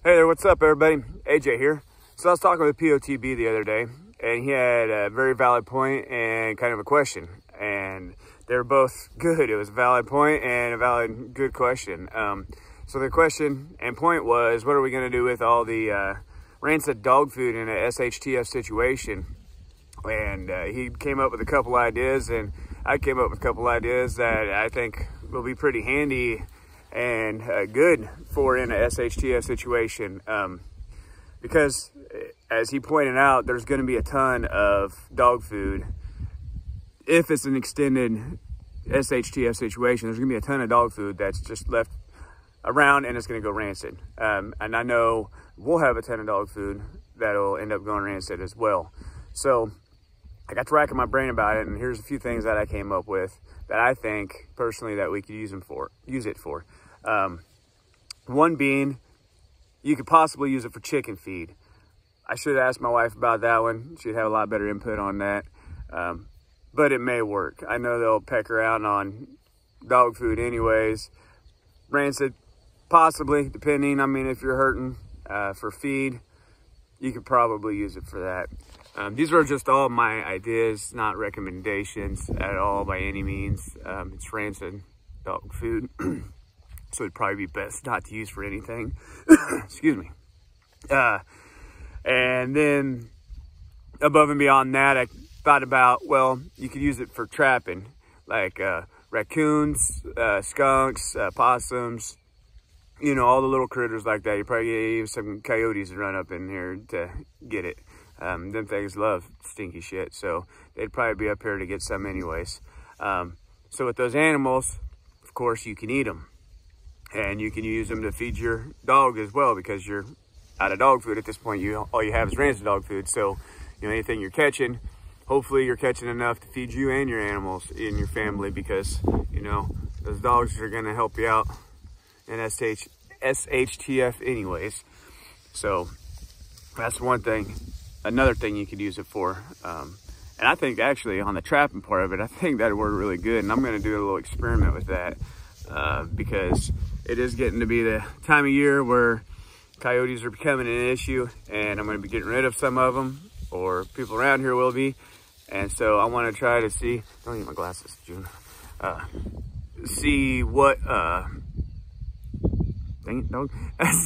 Hey there, what's up everybody? AJ here. So I was talking with POTB the other day, and he had a very valid point and kind of a question. And they were both good. It was a valid point and a valid, good question. So the question and point was, what are we going to do with all the rancid dog food in a SHTF situation? And he came up with a couple ideas, and I came up with a couple ideas that I think will be pretty handy and good for in a SHTF situation, because as he pointed out, there's going to be a ton of dog food. If it's an extended SHTF situation, there's going to be a ton of dog food that's just left around and it's going to go rancid. And I know we'll have a ton of dog food that'll end up going rancid as well. So I got to racking my brain about it, and here's a few things that I came up with that I think personally that we could use it for. One being, you could possibly use it for chicken feed. I should ask my wife about that one. She'd have a lot better input on that. But it may work. I know they'll peck around on dog food anyways. Rancid, possibly, depending. I mean, if you're hurting for feed, you could probably use it for that. These are just all my ideas, not recommendations at all by any means. It's rancid dog food. So it'd probably be best not to use for anything. Excuse me. And then above and beyond that, I thought about, well, you could use it for trapping, like raccoons, skunks, possums, you know, all the little critters like that. You probably get even some coyotes to run up in here to get it. Them things love stinky shit, so they'd probably be up here to get some anyways. So with those animals, of course, you can eat them. And you can use them to feed your dog as well, because you're out of dog food at this point. All you have is rancid dog food. So, you know, anything you're catching, hopefully you're catching enough to feed you and your animals in your family, because, you know, those dogs are going to help you out in SHTF anyways. So that's one thing. Another thing you could use it for. And I think actually on the trapping part of it, I think that'd work really good. And I'm going to do a little experiment with that. Because it is getting to be the time of year where coyotes are becoming an issue, and I'm going to be getting rid of some of them, or people around here will be. And so I want to try to see, don't eat my glasses, June, see what, dang it, dog,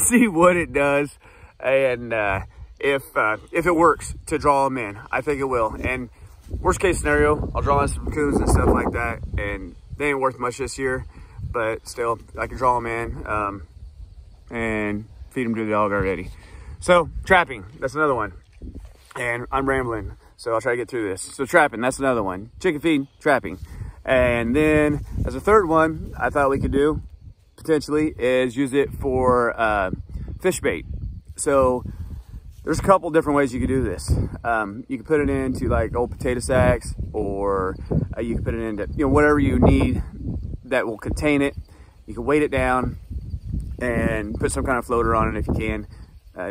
see what it does, and if it works to draw them in. I think it will. And worst case scenario, I'll draw in some raccoons and stuff like that, and they ain't worth much this year. But still, I can draw them in and feed them to the dog already. So, trapping, that's another one. And I'm rambling, so I'll try to get through this. So, trapping, that's another one. Chicken feed, trapping. And then, as a third one, I thought we could do, potentially, is use it for fish bait. So, there's a couple different ways you could do this. You can put it into, like, old potato sacks, or you can put it into, you know, whatever you need that will contain it. You can weight it down and put some kind of floater on it if you can.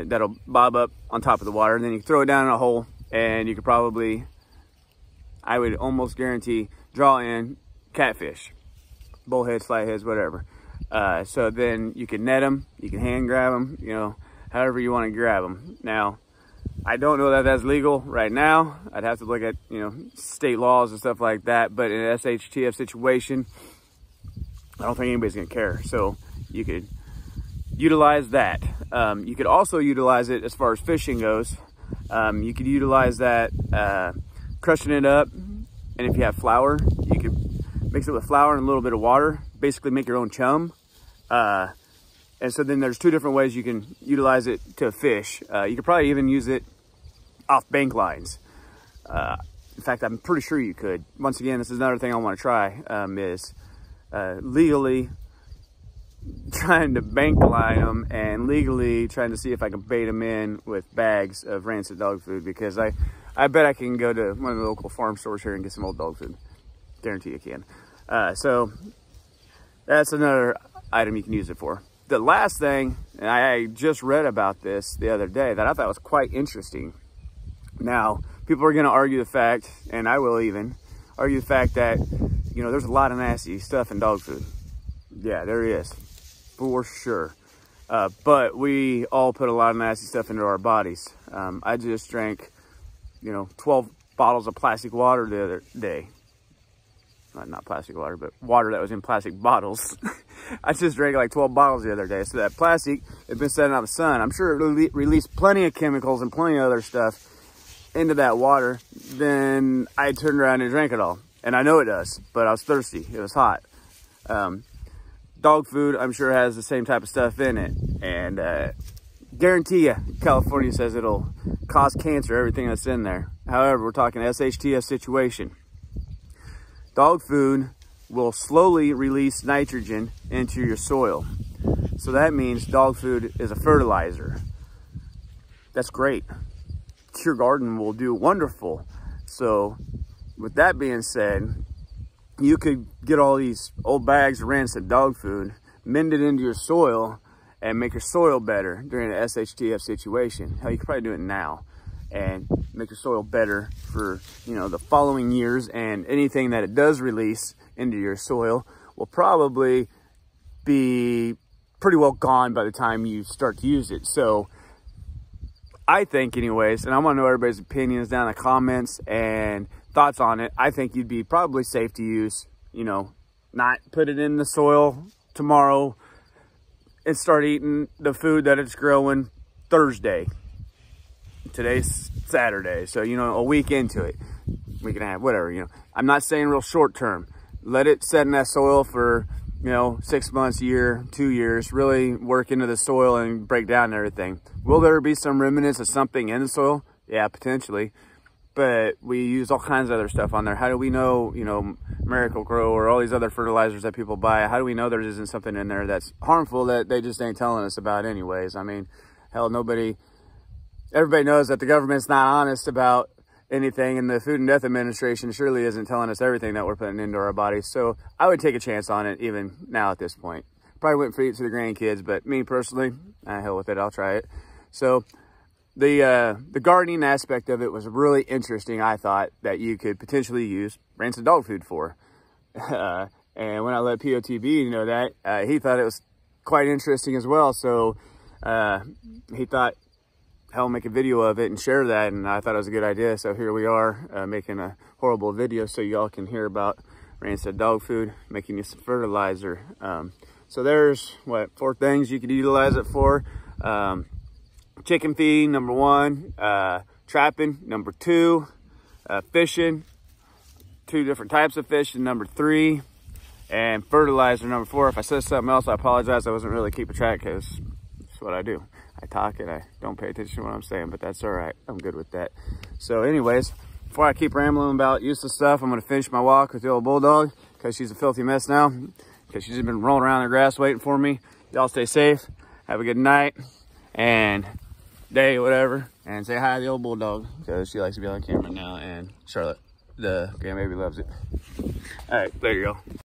That'll bob up on top of the water, and then you can throw it down in a hole, and you could probably, I would almost guarantee, draw in catfish, bullheads, flatheads, whatever. So then you can net them, you can hand grab them, you know, however you want to grab them. Now, I don't know that that's legal right now. I'd have to look at, you know, state laws and stuff like that, but in an SHTF situation, I don't think anybody's gonna care. So you could utilize that. You could also utilize it as far as fishing goes. You could utilize that crushing it up, and if you have flour, you could mix it with flour and a little bit of water, basically make your own chum. And so then there's two different ways you can utilize it to fish. You could probably even use it off bank lines. In fact, I'm pretty sure you could. Once again, this is another thing I want to try, is legally trying to bank line them, and legally trying to see if I can bait them in with bags of rancid dog food, because I bet I can go to one of the local farm stores here and get some old dog food. Guarantee you can. So that's another item you can use it for. The last thing, and I just read about this the other day that I thought was quite interesting. Now, people are going to argue the fact, and I will even argue the fact that, you know, there's a lot of nasty stuff in dog food. Yeah, there is, for sure. But we all put a lot of nasty stuff into our bodies. I just drank, 12 bottles of plastic water the other day. Not plastic water, but water that was in plastic bottles. I just drank like 12 bottles the other day. So that plastic had been sitting out in the sun. I'm sure it released plenty of chemicals and plenty of other stuff into that water. Then I turned around and drank it all. And I know it does, but I was thirsty. It was hot. Dog food, I'm sure, has the same type of stuff in it. And guarantee you, California says it'll cause cancer, everything that's in there. However, we're talking SHTF situation. Dog food will slowly release nitrogen into your soil. So that means dog food is a fertilizer. That's great. Your garden will do wonderful. So with that being said, you could get all these old bags of rancid dog food, mend it into your soil, and make your soil better during the SHTF situation. Hell, you could probably do it now and make your soil better for, the following years, and anything that it does release into your soil will probably be pretty well gone by the time you start to use it. So I think anyways, and I want to know everybody's opinions down in the comments and thoughts on it. I think you'd be probably safe to use, not put it in the soil tomorrow and start eating the food that it's growing Thursday. Today's Saturday, so a week into it, week and a half, whatever. I'm not saying real short term. Let it set in that soil for 6 months, year, 2 years. Really work into the soil and break down everything. Will there be some remnants of something in the soil? Yeah, potentially. But we use all kinds of other stuff on there. How do we know, Miracle Grow or all these other fertilizers that people buy? How do we know there isn't something in there that's harmful that they just ain't telling us about anyways? I mean, hell, everybody knows that the government's not honest about anything, and the Food and Death Administration surely isn't telling us everything that we're putting into our bodies. So I would take a chance on it even now at this point. Probably wouldn't feed it to the grandkids, but me personally, hell with it, I'll try it. So the gardening aspect of it was really interesting. I thought that you could potentially use rancid dog food for. And when I let POTB know that, he thought it was quite interesting as well. So he thought, hell, make a video of it and share that, and I thought it was a good idea. So here we are, making a horrible video so y'all can hear about rancid dog food, making you some fertilizer. So there's 4 things you could utilize it for. Chicken feed, number 1, trapping, number 2, fishing, 2 different types of fishing, number 3, and fertilizer, number 4. If I said something else, I apologize. I wasn't really keeping track because that's what I do. I talk and I don't pay attention to what I'm saying, but that's all right. I'm good with that. So anyways, before I keep rambling about useless stuff, I'm going to finish my walk with the old bulldog because she's a filthy mess now, because she's just been rolling around in the grass waiting for me. Y'all stay safe. Have a good night and day, whatever. And say hi to the old bulldog because she likes to be on camera now. And Charlotte, the grandbaby, loves it. All right, there you go.